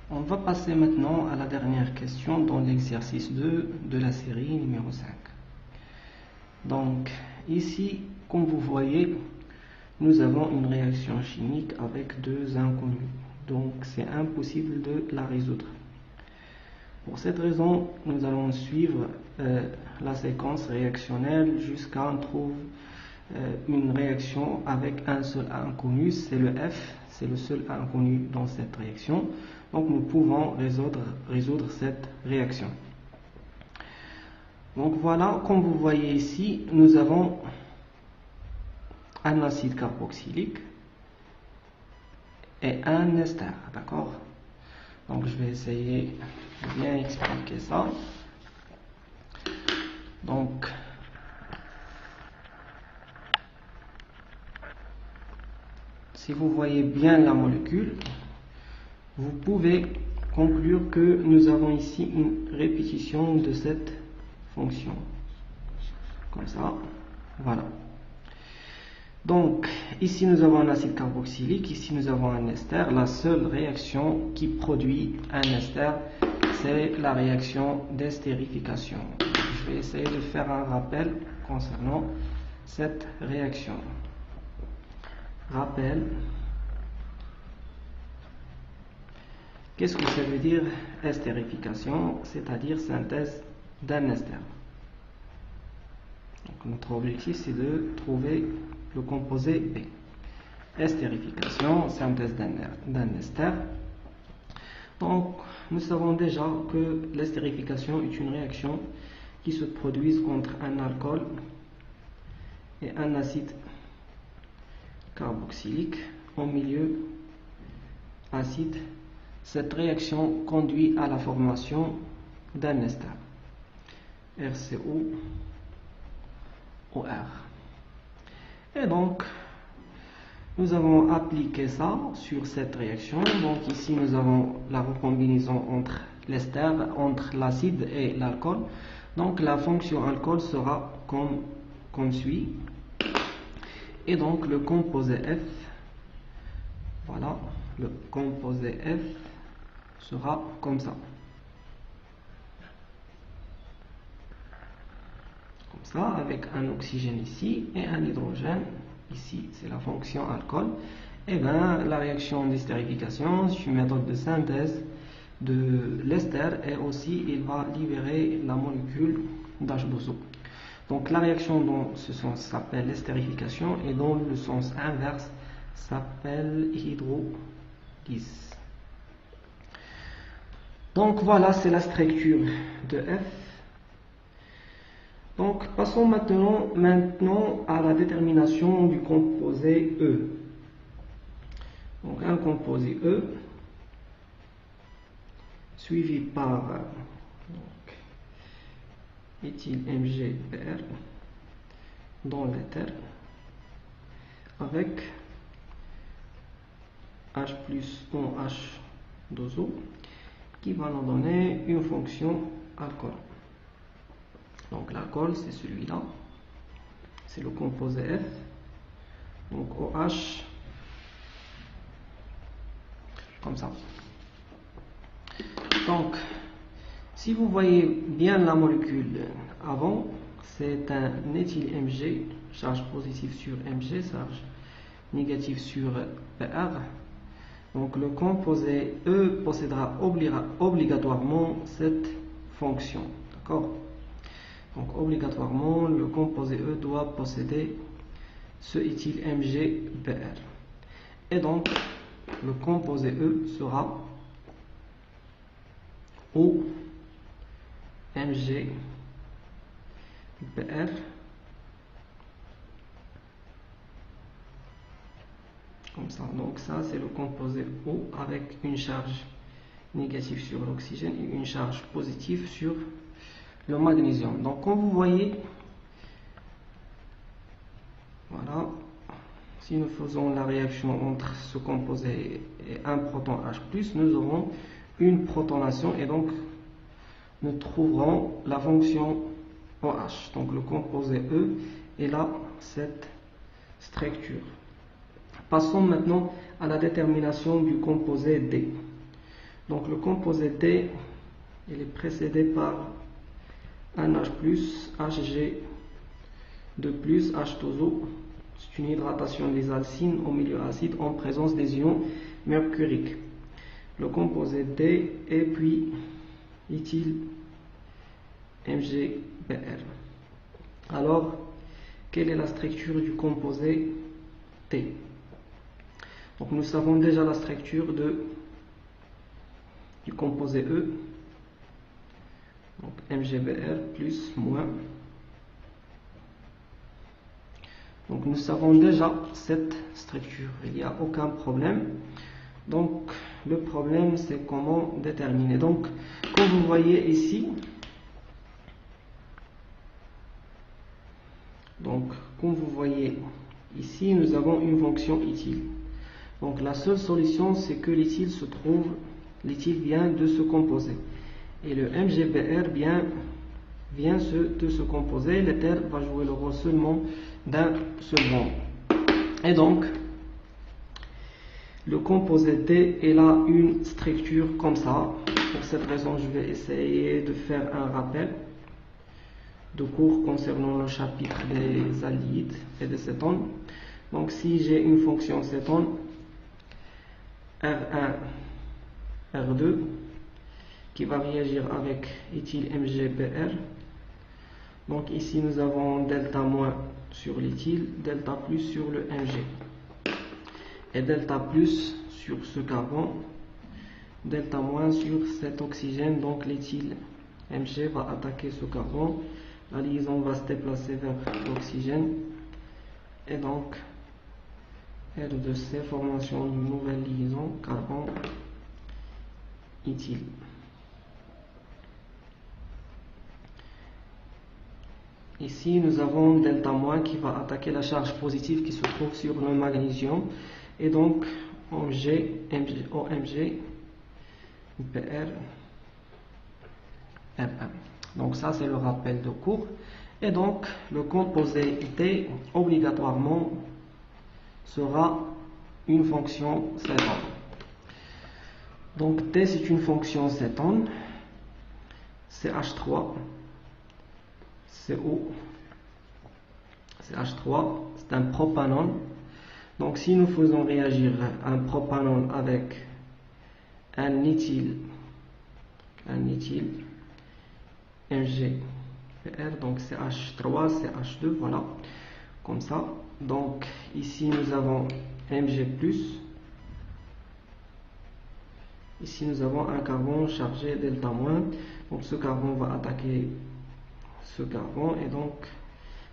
On va passer maintenant à la dernière question dans l'exercice 2 de la série numéro 5. Donc ici, comme vous voyez, nous avons une réaction chimique avec deux inconnus. Donc c'est impossible de la résoudre. Pour cette raison, nous allons suivre la séquence réactionnelle jusqu'à on trouve une réaction avec un seul inconnu, c'est le F, c'est le seul inconnu dans cette réaction. Donc nous pouvons résoudre cette réaction. Donc voilà, comme vous voyez ici, nous avons un acide carboxylique et un ester, d'accord? Donc je vais essayer de bien expliquer ça. Donc si vous voyez bien la molécule, vous pouvez conclure que nous avons ici une répétition de cette fonction. Comme ça, voilà. Donc, ici nous avons un acide carboxylique, ici nous avons un ester. La seule réaction qui produit un ester, c'est la réaction d'estérification. Je vais essayer de faire un rappel concernant cette réaction. Rappel. Qu'est-ce que ça veut dire estérification? C'est-à-dire synthèse d'un ester. Donc, notre objectif c'est de trouver le composé B. Estérification, synthèse d'un ester. Donc nous savons déjà que l'estérification est une réaction qui se produit entre un alcool et un acide carboxylique en milieu acide. Cette réaction conduit à la formation d'un ester, RCOOR. Et donc, nous avons appliqué ça sur cette réaction. Donc ici, nous avons la recombinaison entre l'ester, entre l'acide et l'alcool. Donc la fonction alcool sera comme suit. Et donc le composé F, voilà, le composé F sera comme ça. Comme ça, avec un oxygène ici et un hydrogène ici. C'est la fonction alcool. Et bien, la réaction d'estérification, c'est une méthode de synthèse de l'ester et aussi il va libérer la molécule d'H2O. Donc la réaction dans ce sens s'appelle estérification et dans le sens inverse s'appelle hydrolyse. Donc voilà, c'est la structure de F. Donc passons maintenant à la détermination du composé E. Donc un composé E suivi par éthylMgPr dans l'éther avec H plus OH2O qui va nous donner une fonction alcool. Donc l'alcool c'est celui-là, c'est le composé F. Donc OH comme ça. Donc si vous voyez bien la molécule avant, c'est un éthylMg, charge positive sur Mg, charge négative sur Pr. Donc le composé E possédera obligatoirement cette fonction. D'accord? Donc obligatoirement, le composé E doit posséder ce éthylMgPr. Et donc, le composé E sera OMgPr. Comme ça. Donc ça, c'est le composé O avec une charge négative sur l'oxygène et une charge positive sur le magnésium. Donc comme vous voyez, voilà, si nous faisons la réaction entre ce composé et un proton H+, nous aurons une protonation et donc nous trouverons la fonction OH. Donc le composé E est là, cette structure. Passons maintenant à la détermination du composé D. Donc le composé D, il est précédé par un H+, Hg2+, H2O. C'est une hydratation des alcynes au milieu acide en présence des ions mercuriques. Le composé D et puis éthyl MgBr. Alors, quelle est la structure du composé T? Donc nous savons déjà la structure du composé E. Donc MgBr plus moins. Donc nous savons déjà cette structure, il n'y a aucun problème. Donc le problème c'est comment déterminer. Donc comme vous voyez ici, nous avons une fonction éthyle. Donc la seule solution c'est que l'éthyle vient de se composer. Et le MgBr vient de se composer. L'éther va jouer le rôle seulement d'un seul bond. Et donc, le composé D, il a une structure comme ça. Pour cette raison, je vais essayer de faire un rappel de cours concernant le chapitre des aldéhydes et des cétones. Donc, si j'ai une fonction cétone, R1, R2, qui va réagir avec éthyle MgBr. Donc ici nous avons delta moins sur l'éthyle, delta plus sur le Mg. Et delta plus sur ce carbone, delta moins sur cet oxygène. Donc l'éthyle Mg va attaquer ce carbone, la liaison va se déplacer vers l'oxygène. Et donc R2C, formation d'une nouvelle liaison carbone-éthyle. Ici, nous avons delta moins qui va attaquer la charge positive qui se trouve sur le magnésium. Et donc, OMG, PR, R1. Donc ça, c'est le rappel de cours. Et donc, le composé D, obligatoirement, sera une fonction cétone. Donc, D, c'est une fonction cétone. CH3. CO, CH3, c'est un propanone. Donc si nous faisons réagir un propanone avec un éthyle MgBr, donc CH3, CH2, voilà, comme ça. Donc ici nous avons Mg+, ici nous avons un carbone chargé delta-. Donc ce carbone va attaquer ce carbone et donc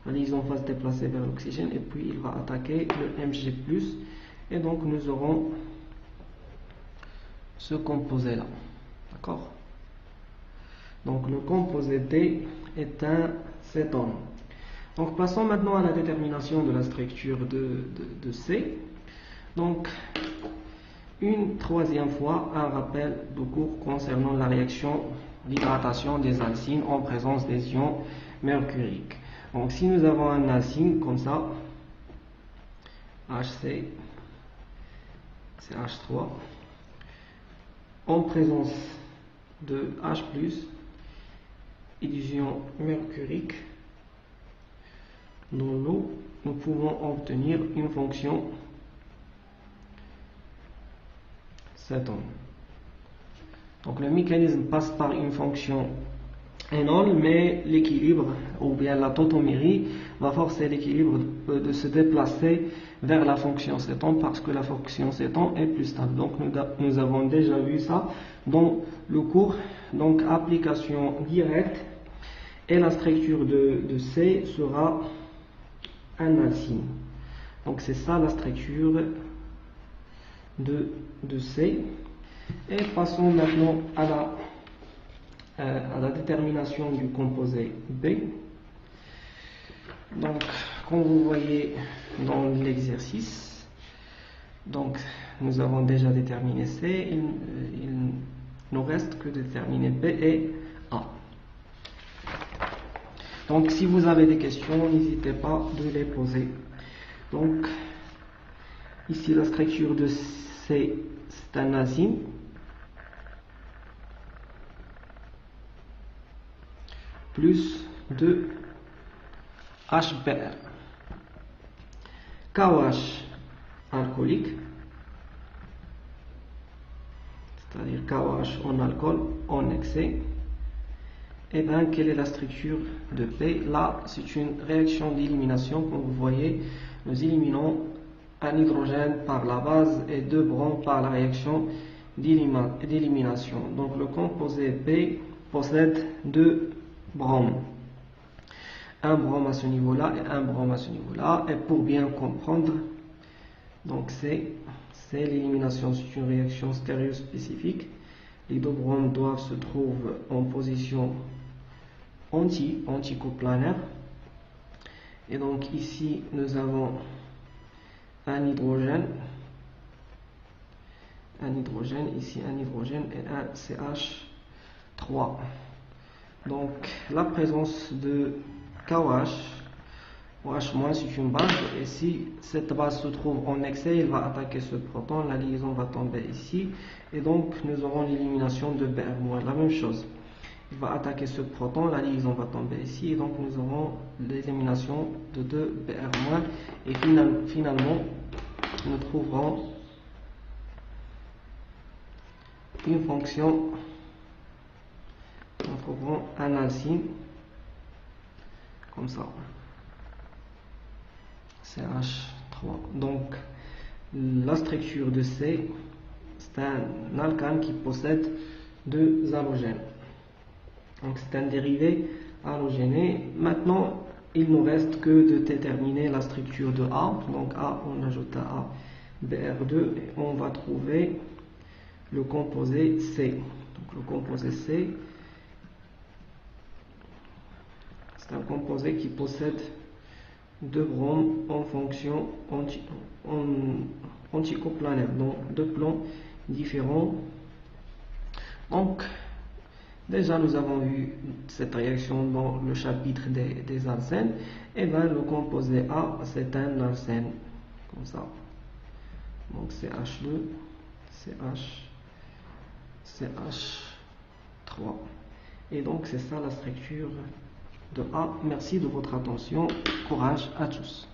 la liaison va se déplacer vers l'oxygène et puis il va attaquer le Mg+, et donc nous aurons ce composé là, d'accord. Donc le composé D est un cétone. Donc passons maintenant à la détermination de la structure de C. Donc une troisième fois un rappel de cours concernant la réaction d'hydratation des alcynes en présence des ions mercuriques. Donc si nous avons un alcyne comme ça, HC, CH3, en présence de H+, et des ions mercuriques dans l'eau, nous pouvons obtenir une fonction cétone. Donc le mécanisme passe par une fonction énol, mais l'équilibre ou bien la tautomérie va forcer l'équilibre de se déplacer vers la fonction cétone parce que la fonction cétone est plus stable. Donc nous avons déjà vu ça dans le cours. Donc application directe, et la structure de C sera un alcyne. Donc c'est ça la structure de C. Et passons maintenant à la détermination du composé B. Donc, comme vous voyez dans l'exercice, donc nous avons déjà déterminé C, il ne reste que déterminer B et A. Donc, si vous avez des questions, n'hésitez pas de les poser. Donc, ici la structure de C, c'est un alcyne. plus 2 HBr. KOH alcoolique, c'est-à-dire KOH en alcool en excès. Et bien, quelle est la structure de P? Là, c'est une réaction d'élimination. Comme vous voyez, nous éliminons un hydrogène par la base et 2 bromes par la réaction d'élimination. Donc, le composé P possède 2 bromes. Un brome à ce niveau-là et un brome à ce niveau-là. Et pour bien comprendre, donc c'est l'élimination, c'est une réaction stéréospécifique. Les 2 bromes doivent se trouver en position anticoplanaire. Et donc ici nous avons un hydrogène, ici un hydrogène et un CH3. Donc la présence de KOH, OH- c'est une base, et si cette base se trouve en excès, il va attaquer ce proton, la liaison va tomber ici, et donc nous aurons l'élimination de Br-, la même chose. Il va attaquer ce proton, la liaison va tomber ici, et donc nous aurons l'élimination de 2 Br-, et finalement nous trouverons une fonction, nous trouverons un alcyne comme ça, CH3. Donc la structure de C, c'est un alcane qui possède 2 halogènes. Donc c'est un dérivé halogéné. Maintenant, il ne nous reste que de déterminer la structure de A. Donc A, on ajoute à A Br2 et on va trouver le composé C. Donc le composé C, c'est un composé qui possède 2 bromes en fonction anticoplanaire, donc 2 plans différents. Donc déjà nous avons vu cette réaction dans le chapitre des alcènes. Et bien le composé A, c'est un alcène comme ça. Donc CH2, CH3. Et donc c'est ça la structure de A. Merci de votre attention. Courage à tous.